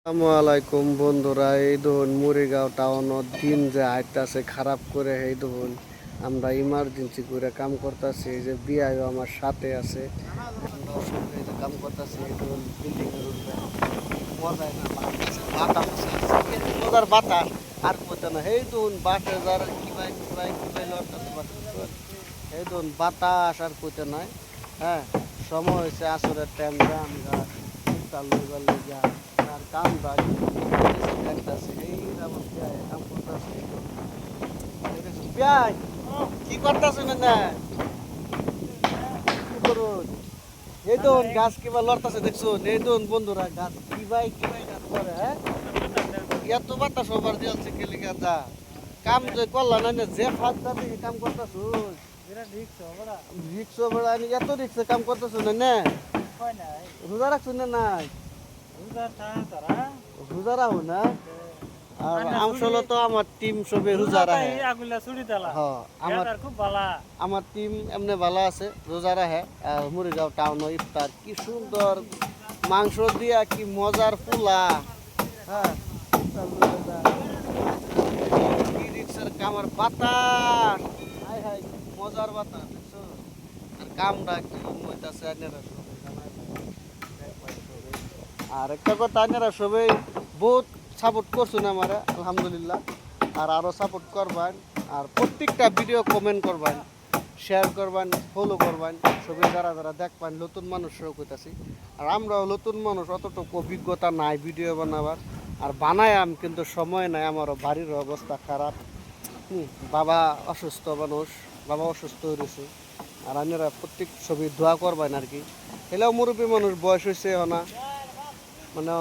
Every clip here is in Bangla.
আসসালামু আলাইকুম বন্ধুরা, এই ধরুন মুড়িগাঁও টাউনত দিন যে আইতাছে খারাপ করে, এই ধরুন আমরা ইমার্জেন্সি করে কাম করতেছি। এই যে বিআইও আমার সাথে আছে, আমরা সবাই এই যে কাম করতেছি। এই ধরুন বিল্ডিং এর উপরে মজাই না লাগতেছে, বাতাস আছে, কি মজার বাতাস আর কোথা না। এই ধরুন বাসে যারা কিবাই লড়তেছে, এই ধরুন বাতাস আর কোথা নাই। হ্যাঁ, সময় হয়েছে আসরের টাইম, আমরা ইফতার লইবার লইয়া আর কাম দেখতেছে। এই আমার কাম করতেছে, কি করতেছে না কি করুন। এই দোন গাছ কিবা লড়তেছে দেখছো, এই দোন বন্ধুরা গাছ কিবাই গাছ করে। হ্যাঁ, এত বাতাস ওভার দিয়েছে কেলিকা যা কাম যে করলা না, যে ফাঁক দাবি কাম করতেছ রিক্স বেড়া, এত রিক্সে কাম করতেছ না। রোজা রাখছো না নাই? রোজা রাখো না। আর আসলে তো আমার টিম সবে রোজা রাখে। আমার টিম এমনি ভালো আছে, রোজা রাখে। আর মুড়িগাঁও টাউন ইফতার কি সুন্দর মাংস দিয়া, কি মজার পোলা। হ্যাঁ, কি রিক্সার কামার বাতাস, হাই হাই মজার বাতাস দেখছো। আর কামটা কি হইতাছে আর একটা কথা, আপনারা সবাই বহুত সাপোর্ট করছেন আমার, আলহামদুলিল্লাহ। আর আরও সাপোর্ট করবেন, আর প্রত্যেকটা ভিডিও কমেন্ট করবেন, শেয়ার করবেন, ফলো করবেন। সবাই যারা যারা দেখবেন, নতুন মানুষরাও কইতাছি। আর আমরাও নতুন মানুষ, অতটুকু অভিজ্ঞতা নাই ভিডিও বানাবার। আর বানায়াম কিন্তু সময় নাই, আমারও বাড়ির অবস্থা খারাপ। বাবা অসুস্থ মানুষ, বাবা অসুস্থ হয়েছে। আর আপনারা প্রত্যেক ছবি দোয়া করবেন আর কি। এলেও মুরব্বী মানুষ, বয়স হয়েছে না, মানে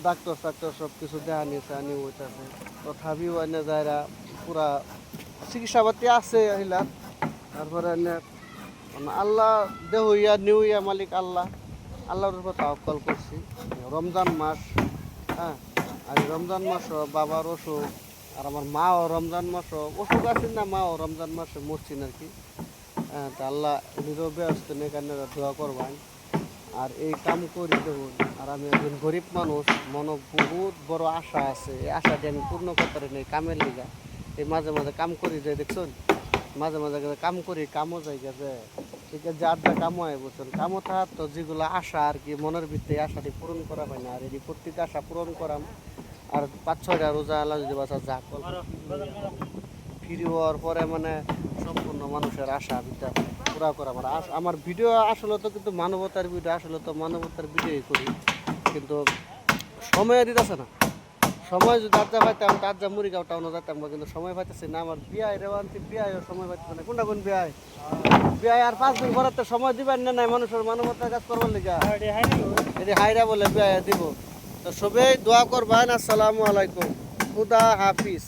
ডাক্তার সব কিছু দেখা নিয়েছে আনি হইতেছে। তথাপিও এনে যায়রা পুরা চিকিৎসা পাতি আছে আহিলা। তারপরে এনে আল্লাহ দেহ ইয়া নিউ ইয়া মালিক আল্লাহর উপর তাওয়াক্কুল করছি। রমজান মাস, হ্যাঁ, আর রমজান মাস বাবার অসুখ, আর আমার মাও রমজান মাস অসুখ আছেন না, মাও রমজান মাসে মরছেন আর কি। হ্যাঁ, তা আল্লাহ নীরবে আসতে নেই, কান্না দোয়া করবেন। আর এই কাম করি দেখুন, আর আমি একজন গরিব মানুষ, মনে বহুত বড় আশা আছে। এই আশাটি আমি পূর্ণ করতে নেই কামের লিগা। এই মাঝে মাঝে কাম করি যে দেখছেন, মাঝে মাঝে কাম করি, কামও জায়গা যে ঠিক আছে, যে আড্ডা কামও হয় বুঝছেন। কামও থাকার তো যেগুলো আশা আর কি মনের ভিতরে, আশাটি পূরণ করা হয় না। আর এই প্রত্যেক আশা পূরণ করাম। আর 5-6টা রোজা আল্লাহ যদি বাসা যা ফিরে হওয়ার পরে মানে সম্পূর্ণ মানুষের আশা ভিতরে পুরা করা। আমার ভিডিও আসলে তো কিন্তু মানবতার ভিডিও, আসলে তো মানবতার ভিডিওই করি, কিন্তু সময় দিতেছে না। সময় যদি আজ্জা পাইতাম, আজ্জা মুড়িগাঁও টাউনে যেতাম, কিন্তু সময় পাইতেছি না। আমার বিয়ায় রেওয়ান্তি বিয়ায়ও সময় পাইতেছে না। কোনটা কোন বিয়ায় আর 5 দিন পরে সময় দিবেন না, নাই মানুষের মানবতার কাজ করবার লিগা এটি হাইরা বলে বিয়ায় দিব। তো সবাই দোয়া করবেন। আসসালামু আলাইকুম, খুদা হাফিজ।